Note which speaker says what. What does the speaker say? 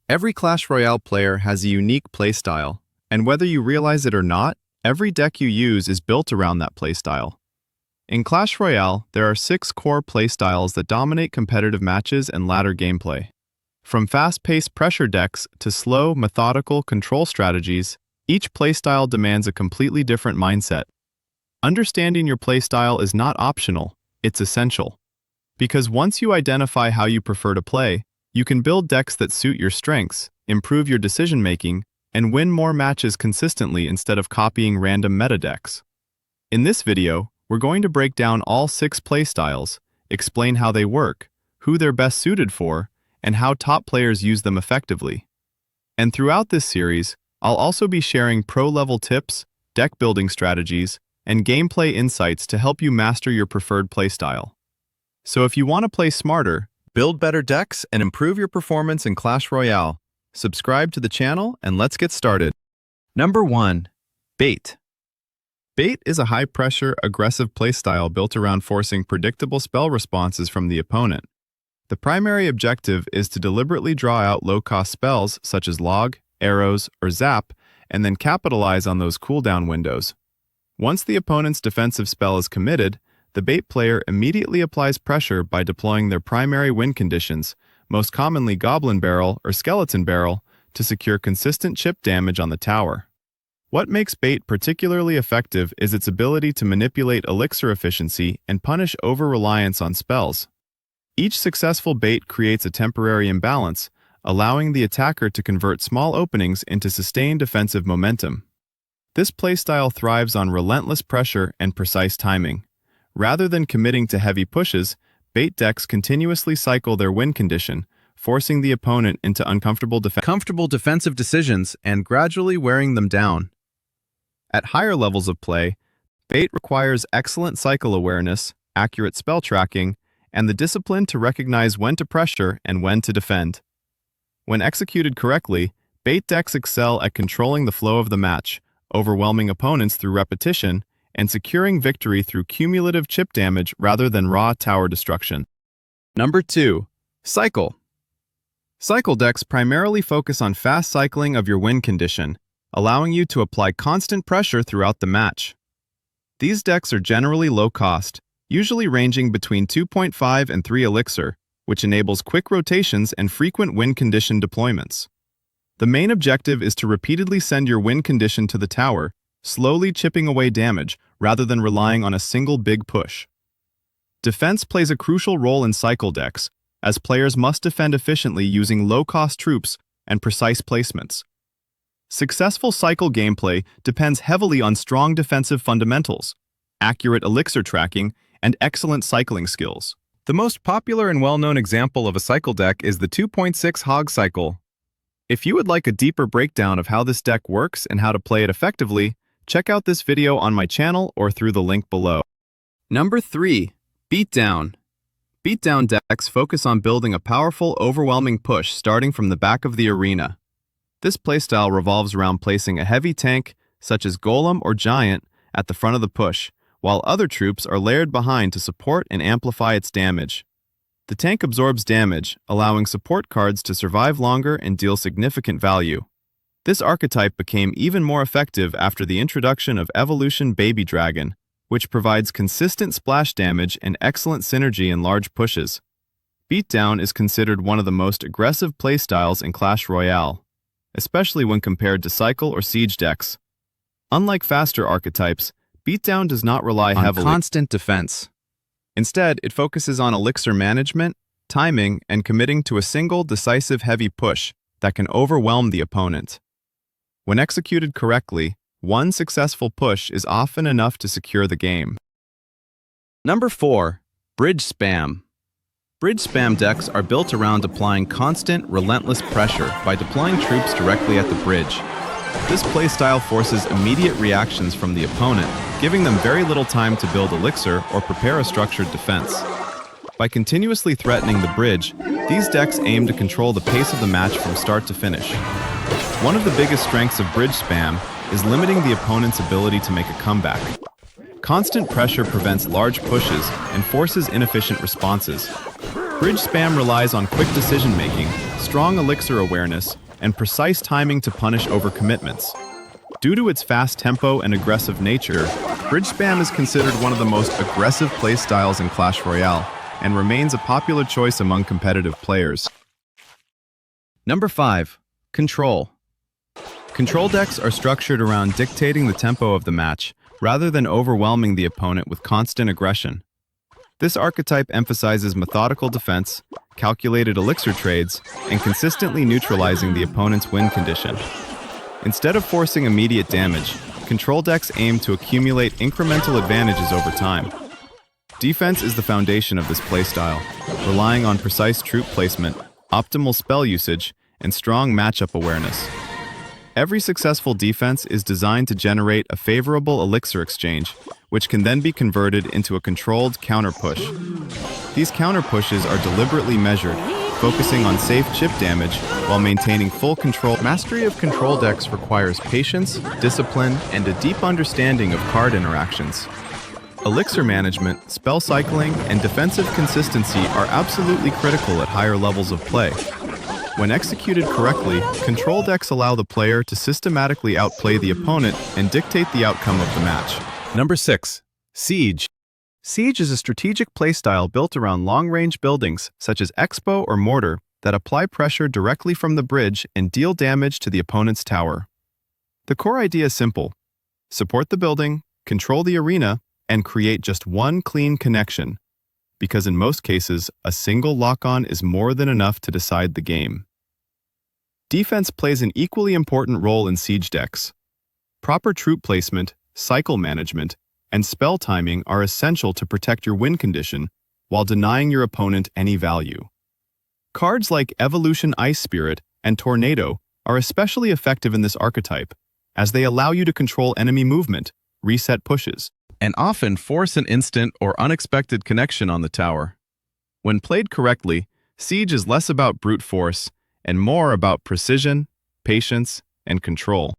Speaker 1: Every Clash Royale player has a unique playstyle, and whether you realize it or not, every deck you use is built around that playstyle. In Clash Royale, there are 6 core playstyles that dominate competitive matches and ladder gameplay. From fast-paced pressure decks to slow, methodical control strategies, each playstyle demands a completely different mindset. Understanding your playstyle is not optional, it's essential. Because once you identify how you prefer to play, you can build decks that suit your strengths, improve your decision-making, and win more matches consistently instead of copying random meta decks. In this video, we're going to break down all 6 playstyles, explain how they work, who they're best suited for, and how top players use them effectively. And throughout this series, I'll also be sharing pro-level tips, deck-building strategies, and gameplay insights to help you master your preferred playstyle. So if you want to play smarter, build better decks, and improve your performance in Clash Royale, subscribe to the channel and let's get started. Number 1. Bait. Bait is a high-pressure, aggressive playstyle built around forcing predictable spell responses from the opponent. The primary objective is to deliberately draw out low-cost spells such as Log, Arrows, or Zap, and then capitalize on those cooldown windows. Once the opponent's defensive spell is committed, the bait player immediately applies pressure by deploying their primary win conditions, most commonly Goblin Barrel or Skeleton Barrel, to secure consistent chip damage on the tower. What makes bait particularly effective is its ability to manipulate elixir efficiency and punish over-reliance on spells. Each successful bait creates a temporary imbalance, allowing the attacker to convert small openings into sustained defensive momentum. This playstyle thrives on relentless pressure and precise timing. Rather than committing to heavy pushes, bait decks continuously cycle their win condition, forcing the opponent into uncomfortable defensive decisions and gradually wearing them down. At higher levels of play, bait requires excellent cycle awareness, accurate spell tracking, and the discipline to recognize when to pressure and when to defend. When executed correctly, bait decks excel at controlling the flow of the match, overwhelming opponents through repetition, and securing victory through cumulative chip damage rather than raw tower destruction. Number 2. Cycle. Cycle decks primarily focus on fast cycling of your win condition, allowing you to apply constant pressure throughout the match. These decks are generally low cost, usually ranging between 2.5 and 3 elixir, which enables quick rotations and frequent win condition deployments. The main objective is to repeatedly send your win condition to the tower, slowly chipping away damage rather than relying on a single big push. Defense plays a crucial role in cycle decks, as players must defend efficiently using low-cost troops and precise placements. Successful cycle gameplay depends heavily on strong defensive fundamentals, accurate elixir tracking, and excellent cycling skills. The most popular and well-known example of a cycle deck is the 2.6 Hog Cycle. If you would like a deeper breakdown of how this deck works and how to play it effectively, check out this video on my channel or through the link below. Number 3. Beatdown. Beatdown decks focus on building a powerful, overwhelming push starting from the back of the arena. This playstyle revolves around placing a heavy tank, such as Golem or Giant, at the front of the push, while other troops are layered behind to support and amplify its damage. The tank absorbs damage, allowing support cards to survive longer and deal significant value. This archetype became even more effective after the introduction of Evolution Baby Dragon, which provides consistent splash damage and excellent synergy in large pushes. Beatdown is considered one of the most aggressive playstyles in Clash Royale, especially when compared to Cycle or Siege decks. Unlike faster archetypes, Beatdown does not rely heavily on constant defense. Instead, it focuses on elixir management, timing, and committing to a single decisive heavy push that can overwhelm the opponent. When executed correctly, one successful push is often enough to secure the game. Number 4. Bridge Spam. Bridge Spam decks are built around applying constant, relentless pressure by deploying troops directly at the bridge. This playstyle forces immediate reactions from the opponent, giving them very little time to build elixir or prepare a structured defense. By continuously threatening the bridge, these decks aim to control the pace of the match from start to finish. One of the biggest strengths of bridge spam is limiting the opponent's ability to make a comeback. Constant pressure prevents large pushes and forces inefficient responses. Bridge spam relies on quick decision-making, strong elixir awareness, and precise timing to punish overcommitments. Due to its fast tempo and aggressive nature, bridge spam is considered one of the most aggressive playstyles in Clash Royale and remains a popular choice among competitive players. Number 5. Control. Control decks are structured around dictating the tempo of the match, rather than overwhelming the opponent with constant aggression. This archetype emphasizes methodical defense, calculated elixir trades, and consistently neutralizing the opponent's win condition. Instead of forcing immediate damage, control decks aim to accumulate incremental advantages over time. Defense is the foundation of this playstyle, relying on precise troop placement, optimal spell usage, and strong matchup awareness. Every successful defense is designed to generate a favorable elixir exchange, which can then be converted into a controlled counter push. These counter pushes are deliberately measured, focusing on safe chip damage while maintaining full control. Mastery of control decks requires patience, discipline, and a deep understanding of card interactions. Elixir management, spell cycling, and defensive consistency are absolutely critical at higher levels of play. When executed correctly, control decks allow the player to systematically outplay the opponent and dictate the outcome of the match. Number 6. Siege. Siege is a strategic playstyle built around long-range buildings, such as Expo or Mortar, that apply pressure directly from the bridge and deal damage to the opponent's tower. The core idea is simple: support the building, control the arena, and create just one clean connection, because in most cases, a single lock-on is more than enough to decide the game. Defense plays an equally important role in siege decks. Proper troop placement, cycle management, and spell timing are essential to protect your win condition while denying your opponent any value. Cards like Evolution Ice Spirit and Tornado are especially effective in this archetype, as they allow you to control enemy movement, reset pushes, and often force an instant or unexpected connection on the tower. When played correctly, Siege is less about brute force and more about precision, patience, and control.